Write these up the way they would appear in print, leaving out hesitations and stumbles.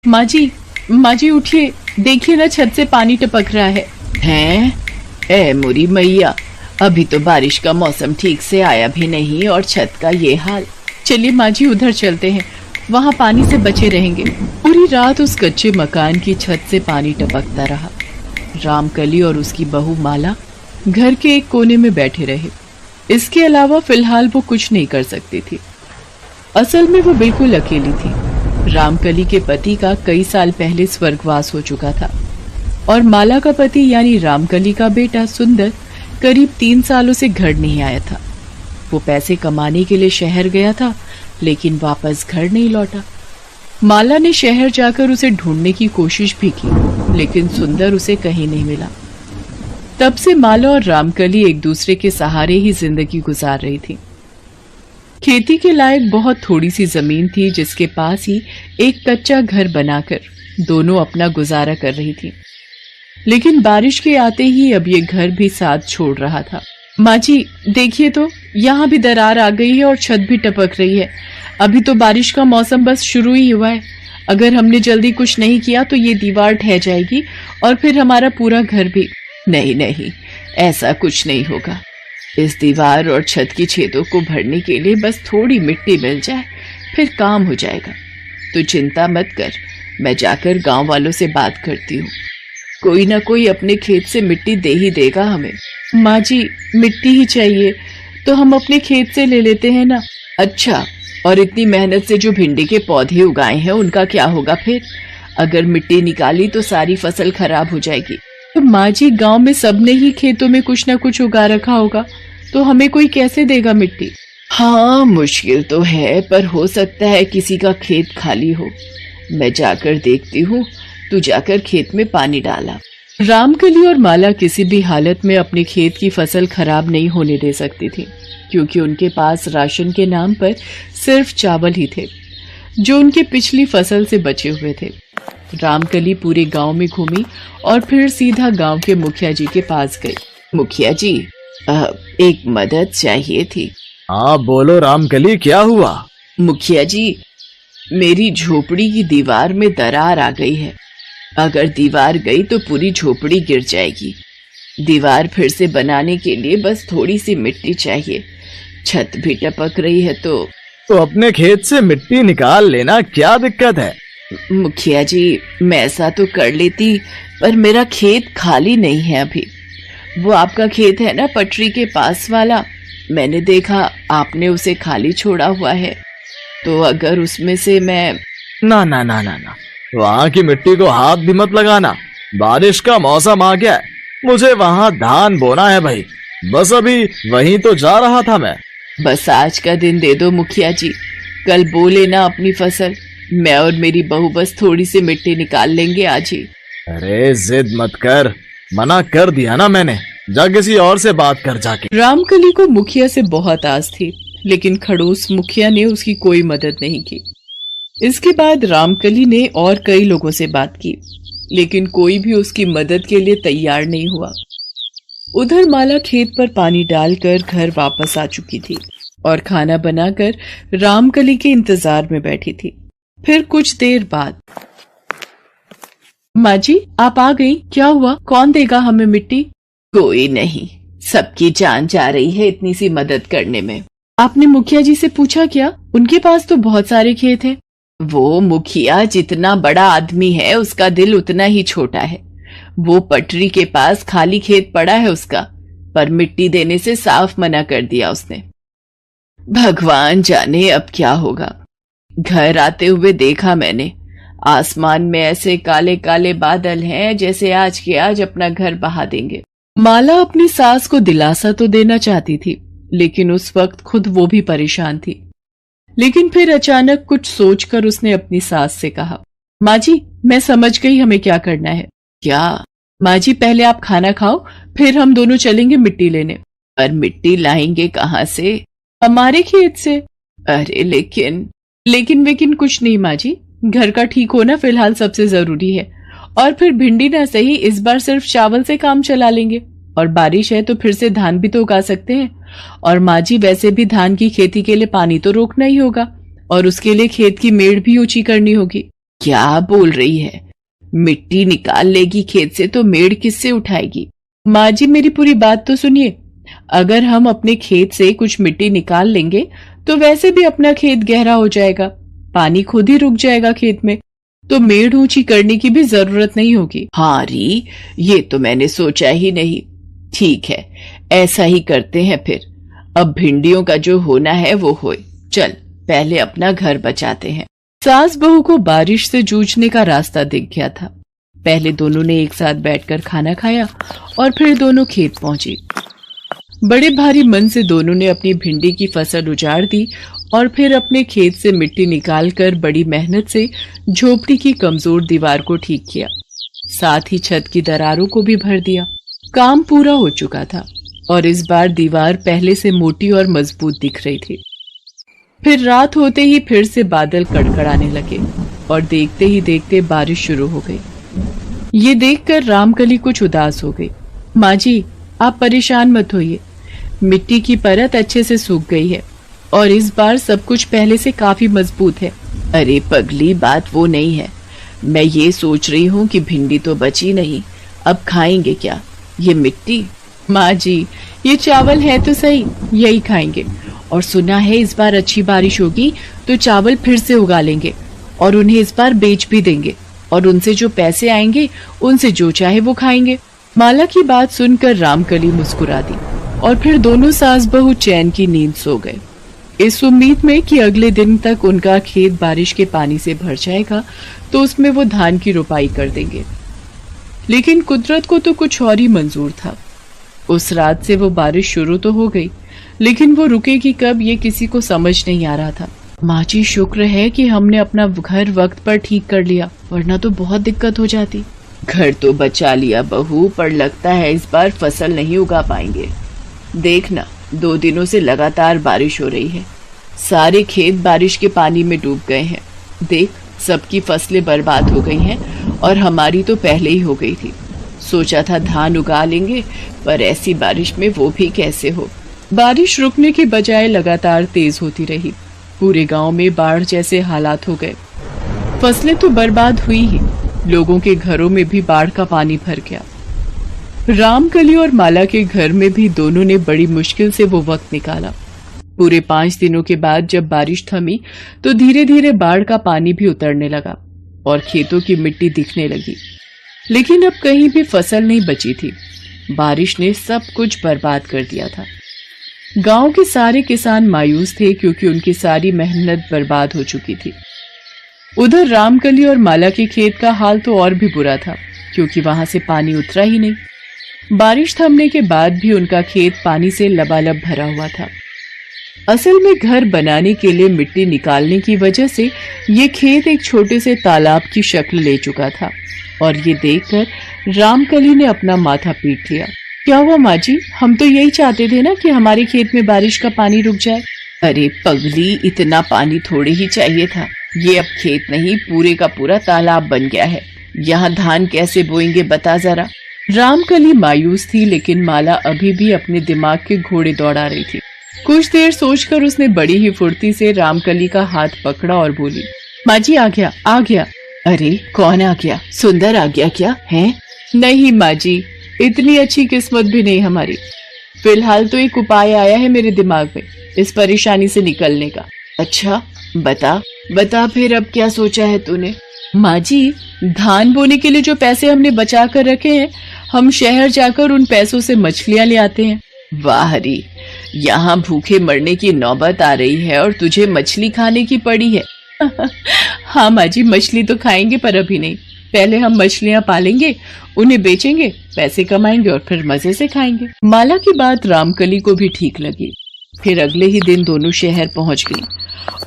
माँ जी उठिए, देखिए ना छत से पानी टपक रहा है। हैं? ए मुरी मैया, अभी तो बारिश का मौसम ठीक से आया भी नहीं और छत का ये हाल। चलिए माँ जी उधर चलते हैं, वहाँ पानी से बचे रहेंगे। पूरी रात उस कच्चे मकान की छत से पानी टपकता रहा। रामकली और उसकी बहू माला घर के एक कोने में बैठे रहे। इसके अलावा फिलहाल वो कुछ नहीं कर सकती थी। असल में वो बिल्कुल अकेली थी। रामकली के पति का कई साल पहले स्वर्गवास हो चुका था और माला का पति यानी रामकली का बेटा सुंदर करीब 3 सालों से घर नहीं आया था। वो पैसे कमाने के लिए शहर गया था लेकिन वापस घर नहीं लौटा। माला ने शहर जाकर उसे ढूंढने की कोशिश भी की लेकिन सुंदर उसे कहीं नहीं मिला। तब से माला और रामकली एक दूसरे के सहारे ही जिंदगी गुजार रही थी। खेती के लायक बहुत थोड़ी सी जमीन थी जिसके पास ही एक कच्चा घर बनाकर दोनों अपना गुजारा कर रही थी। लेकिन बारिश के आते ही अब ये घर भी साथ छोड़ रहा था। माँ जी देखिए तो, यहाँ भी दरार आ गई है और छत भी टपक रही है। अभी तो बारिश का मौसम बस शुरू ही हुआ है। अगर हमने जल्दी कुछ नहीं किया तो ये दीवार ढह जाएगी और फिर हमारा पूरा घर भी। नहीं नहीं, ऐसा कुछ नहीं होगा। इस दीवार और छत की छेदों को भरने के लिए बस थोड़ी मिट्टी मिल जाए, फिर काम हो जाएगा। तो चिंता मत कर, मैं जाकर गांव वालों से बात करती हूँ। कोई ना कोई अपने खेत से मिट्टी दे ही देगा हमें। माँ जी मिट्टी ही चाहिए तो हम अपने खेत से ले लेते हैं ना। अच्छा, और इतनी मेहनत से जो भिंडी के पौधे उगाए हैं उनका क्या होगा फिर? अगर मिट्टी निकाली तो सारी फसल खराब हो जाएगी। तो माँ जी गांव में सबने ही खेतों में कुछ ना कुछ उगा रखा होगा, तो हमें कोई कैसे देगा मिट्टी? हाँ मुश्किल तो है, पर हो सकता है किसी का खेत खाली हो। मैं जाकर देखती हूँ, तू जाकर खेत में पानी डाला। रामकली और माला किसी भी हालत में अपने खेत की फसल खराब नहीं होने दे सकती थी क्योंकि उनके पास राशन के नाम पर सिर्फ चावल ही थे जो उनके पिछली फसल से बचे हुए थे। रामकली पूरे गांव में घूमी और फिर सीधा गांव के मुखिया जी के पास गई। मुखिया जी, एक मदद चाहिए थी। हाँ बोलो रामकली, क्या हुआ? मुखिया जी, मेरी झोपड़ी की दीवार में दरार आ गई है। अगर दीवार गई तो पूरी झोपड़ी गिर जाएगी। दीवार फिर से बनाने के लिए बस थोड़ी सी मिट्टी चाहिए। छत भी टपक रही है तो अपने खेत से मिट्टी निकाल लेना, क्या दिक्कत है? मुखिया जी, मैं ऐसा तो कर लेती, पर मेरा खेत खाली नहीं है अभी। वो आपका खेत है ना पटरी के पास वाला, मैंने देखा आपने उसे खाली छोड़ा हुआ है। तो अगर उसमें से मैं ना ना ना ना ना, वहाँ की मिट्टी को हाथ भी मत लगाना। बारिश का मौसम आ गया है, मुझे वहाँ धान बोना है भाई। बस अभी वहीं तो जा रहा था मैं। बस आज का दिन दे दो मुखिया जी, कल बो लेना अपनी फसल। मैं और मेरी बहू बस थोड़ी सी मिट्टी निकाल लेंगे आज ही। अरे जिद मत कर, मना कर दिया ना मैंने। जा किसी और से बात कर जाके। रामकली को मुखिया से बहुत आस थी लेकिन खड़ूस मुखिया ने उसकी कोई मदद नहीं की। इसके बाद रामकली ने और कई लोगों से बात की लेकिन कोई भी उसकी मदद के लिए तैयार नहीं हुआ। उधर माला खेत पर पानी डालकर घर वापस आ चुकी थी और खाना बनाकर रामकली के इंतजार में बैठी थी। फिर कुछ देर बाद, माँ जी आप आ गई, क्या हुआ? कौन देगा हमें मिट्टी? कोई नहीं, सबकी जान जा रही है इतनी सी मदद करने में। आपने मुखिया जी से पूछा क्या? उनके पास तो बहुत सारे खेत हैं। वो मुखिया जितना बड़ा आदमी है उसका दिल उतना ही छोटा है। वो पटरी के पास खाली खेत पड़ा है उसका, पर मिट्टी देने से साफ मना कर दिया उसने। भगवान जाने अब क्या होगा। घर आते हुए देखा मैंने, आसमान में ऐसे काले काले बादल हैं जैसे आज के आज अपना घर बहा देंगे। माला अपनी सास को दिलासा तो देना चाहती थी लेकिन उस वक्त खुद वो भी परेशान थी। लेकिन फिर अचानक कुछ सोचकर उसने अपनी सास से कहा, माँ जी मैं समझ गई हमें क्या करना है। क्या? माँ जी पहले आप खाना खाओ, फिर हम दोनों चलेंगे मिट्टी लेने। पर मिट्टी लाएंगे कहाँ से? हमारे खेत से। अरे लेकिन कुछ नहीं माँ जी, घर का ठीक होना फिलहाल सबसे जरूरी है। और फिर भिंडी ना सही, इस बार सिर्फ चावल से काम चला लेंगे। और बारिश है तो फिर से धान भी तो उगा सकते हैं। और माँ जी वैसे भी धान की खेती के लिए पानी तो रोकना ही होगा और उसके लिए खेत की मेड़ भी ऊंची करनी होगी। क्या बोल रही है? मिट्टी निकाल लेगी खेत से तो मेड़ किससे उठाएगी? माँ जी मेरी पूरी बात तो सुनिए। अगर हम अपने खेत से कुछ मिट्टी निकाल लेंगे तो वैसे भी अपना खेत गहरा हो जाएगा, पानी खुद ही रुक जाएगा खेत में, तो मेड़ ऊंची करने की भी जरूरत नहीं होगी। हाँ री, ये तो मैंने सोचा ही नहीं। ठीक है, ऐसा ही करते हैं फिर। अब भिंडियों का जो होना है वो होए। चल पहले अपना घर बचाते हैं। सास बहू को बारिश से जूझने का रास्ता दिख गया था। पहले दोनों ने एक साथ बैठकर खाना खाया और फिर दोनों खेत पहुंचे। बड़े भारी मन से दोनों ने अपनी भिंडी की फसल उजाड़ दी और फिर अपने खेत से मिट्टी निकालकर बड़ी मेहनत से झोपड़ी की कमजोर दीवार को ठीक किया। साथ ही छत की दरारों को भी भर दिया। काम पूरा हो चुका था और इस बार दीवार पहले से मोटी और मजबूत दिख रही थी। फिर रात होते ही फिर से बादल कड़कड़ाने लगे और देखते ही देखते बारिश शुरू हो गई। ये देखकर रामकली कुछ उदास हो गई। माँ जी, आप परेशान मत होइए, मिट्टी की परत अच्छे से सूख गई है और इस बार सब कुछ पहले से काफी मजबूत है। अरे पगली, बात वो नहीं है। मैं ये सोच रही हूँ कि भिंडी तो बची नहीं, अब खाएंगे क्या? ये मिट्टी। माँ जी, ये चावल है तो सही, यही खाएंगे। और सुना है इस बार अच्छी बारिश होगी तो चावल फिर से उगा लेंगे और उन्हें इस बार बेच भी देंगे और उनसे जो पैसे आएंगे उनसे जो चाहे वो खाएंगे। माला की बात सुनकर रामकली मुस्कुरा दी और फिर दोनों सास बहू चैन की नींद सो गए, इस उम्मीद में कि अगले दिन तक उनका खेत बारिश के पानी से भर जाएगा तो उसमें वो धान की रोपाई कर देंगे। लेकिन कुदरत को तो कुछ और ही मंजूर था। उस रात से वो बारिश शुरू तो हो गई, लेकिन वो रुकेगी कब ये किसी को समझ नहीं आ रहा था। माँ जी, शुक्र है कि हमने अपना घर वक्त पर ठीक कर लिया, वरना तो बहुत दिक्कत हो जाती। घर तो बचा लिया बहू, पर लगता है इस बार फसल नहीं उगा पाएंगे। देखना, 2 दिनों से लगातार बारिश हो रही है, सारे खेत बारिश के पानी में डूब गए हैं। देख, सबकी फसलें बर्बाद हो गई हैं और हमारी तो पहले ही हो गई थी। सोचा था धान उगा लेंगे, पर ऐसी बारिश में वो भी कैसे हो। बारिश रुकने के बजाय लगातार तेज होती रही। पूरे गांव में बाढ़ जैसे हालात हो गए। फसलें तो बर्बाद हुई ही, लोगों के घरों में भी बाढ़ का पानी भर गया। रामकली और माला के घर में भी दोनों ने बड़ी मुश्किल से वो वक्त निकाला। पूरे 5 दिनों के बाद जब बारिश थमी तो धीरे धीरे बाढ़ का पानी भी उतरने लगा और खेतों की मिट्टी दिखने लगी। लेकिन अब कहीं भी फसल नहीं बची थी। बारिश ने सब कुछ बर्बाद कर दिया था। गांव के सारे किसान मायूस थे क्योंकि उनकी सारी मेहनत बर्बाद हो चुकी थी। उधर रामकली और माला के खेत का हाल तो और भी बुरा था क्योंकि वहां से पानी उतरा ही नहीं। बारिश थमने के बाद भी उनका खेत पानी से लबालब भरा हुआ था। असल में घर बनाने के लिए मिट्टी निकालने की वजह से ये खेत एक छोटे से तालाब की शक्ल ले चुका था और ये देखकर रामकली ने अपना माथा पीट लिया। क्या हुआ माँ जी, हम तो यही चाहते थे ना कि हमारे खेत में बारिश का पानी रुक जाए। अरे पगली, इतना पानी थोड़े ही चाहिए था। ये अब खेत नहीं, पूरे का पूरा तालाब बन गया है। यहाँ धान कैसे बोएंगे बता जरा। रामकली मायूस थी, लेकिन माला अभी भी अपने दिमाग के घोड़े दौड़ा रही थी। कुछ देर सोचकर उसने बड़ी ही फुर्ती से रामकली का हाथ पकड़ा और बोली, माँ जी आ गया, आ गया। अरे कौन आ गया? सुंदर आ गया क्या है? नहीं माँ जी, इतनी अच्छी किस्मत भी नहीं हमारी। फिलहाल तो एक उपाय आया है मेरे दिमाग में इस परेशानी से निकलने का। अच्छा बता बता, फिर अब क्या सोचा है तूने? माँ जी, धान बोने के लिए जो पैसे हमने बचा कर रखे हैं, हम शहर जाकर उन पैसों से मछलियाँ ले आते हैं। वाह री, यहाँ भूखे मरने की नौबत आ रही है और तुझे मछली खाने की पड़ी है। हाँ माँ जी, मछली तो खाएंगे पर अभी नहीं। पहले हम मछलियाँ पालेंगे, उन्हें बेचेंगे, पैसे कमाएंगे और फिर मजे से खाएंगे। माला की बात रामकली को भी ठीक लगी। फिर अगले ही दिन दोनों शहर पहुंच गई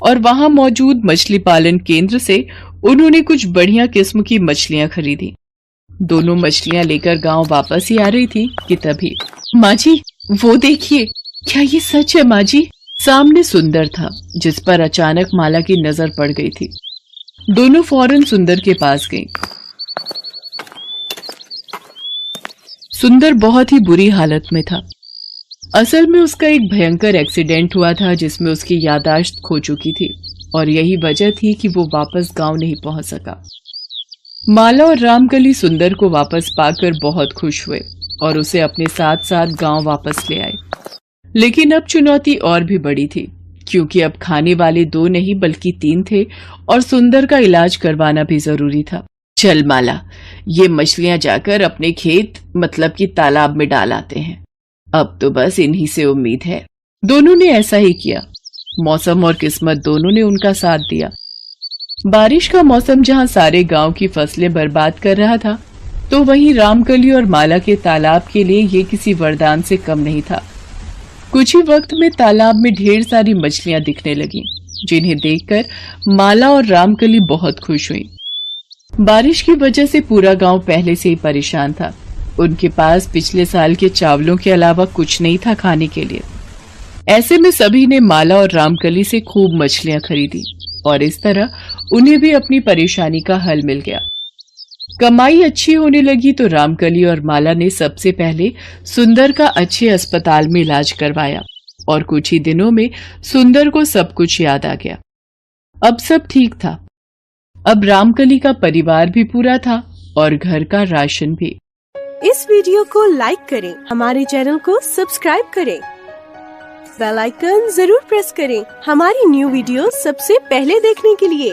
और वहां मौजूद मछली पालन केंद्र से उन्होंने कुछ बढ़िया किस्म की मछलियां खरीदी। दोनों मछलियां लेकर गांव वापस ही आ रही थी कि तभी, माँ जी वो देखिए, क्या ये सच है माँ जी? सामने सुंदर था जिस पर अचानक माला की नजर पड़ गई थी। दोनों फौरन सुंदर के पास गईं। सुंदर बहुत ही बुरी हालत में था। असल में उसका एक भयंकर एक्सीडेंट हुआ था जिसमें उसकी याददाश्त खो चुकी थी। और यही वजह थी कि वो वापस गांव नहीं पहुंच सका। माला और रामकली सुंदर को वापस पाकर बहुत खुश हुए और उसे अपने साथ साथ गांव वापस ले आए। लेकिन अब चुनौती और भी बड़ी थी, क्योंकि अब खाने वाले 2 नहीं बल्कि 3 थे और सुंदर का इलाज करवाना भी जरूरी था। चल माला, ये मछलियां जाकर अपने खेत मतलब कि तालाब में डाल आते हैं। अब तो बस इन्हीं से उम्मीद है। दोनों ने ऐसा ही किया। मौसम और किस्मत दोनों ने उनका साथ दिया। बारिश का मौसम जहां सारे गांव की फसलें बर्बाद कर रहा था, तो वहीं रामकली और माला के तालाब के लिए ये किसी वरदान से कम नहीं था। कुछ ही वक्त में तालाब में ढेर सारी मछलियां दिखने लगीं, जिन्हें देखकर माला और रामकली बहुत खुश हुई। बारिश की वजह से पूरा गांव पहले से ही परेशान था। उनके पास पिछले साल के चावलों के अलावा कुछ नहीं था खाने के लिए। ऐसे में सभी ने माला और रामकली से खूब मछलियां खरीदी और इस तरह उन्हें भी अपनी परेशानी का हल मिल गया। कमाई अच्छी होने लगी तो रामकली और माला ने सबसे पहले सुंदर का अच्छे अस्पताल में इलाज करवाया और कुछ ही दिनों में सुंदर को सब कुछ याद आ गया। अब सब ठीक था। अब रामकली का परिवार भी पूरा था और घर का राशन भी। इस वीडियो को लाइक करें, हमारे चैनल को सब्सक्राइब करें, बेल आइकन जरूर प्रेस करें हमारी न्यू वीडियो सबसे पहले देखने के लिए।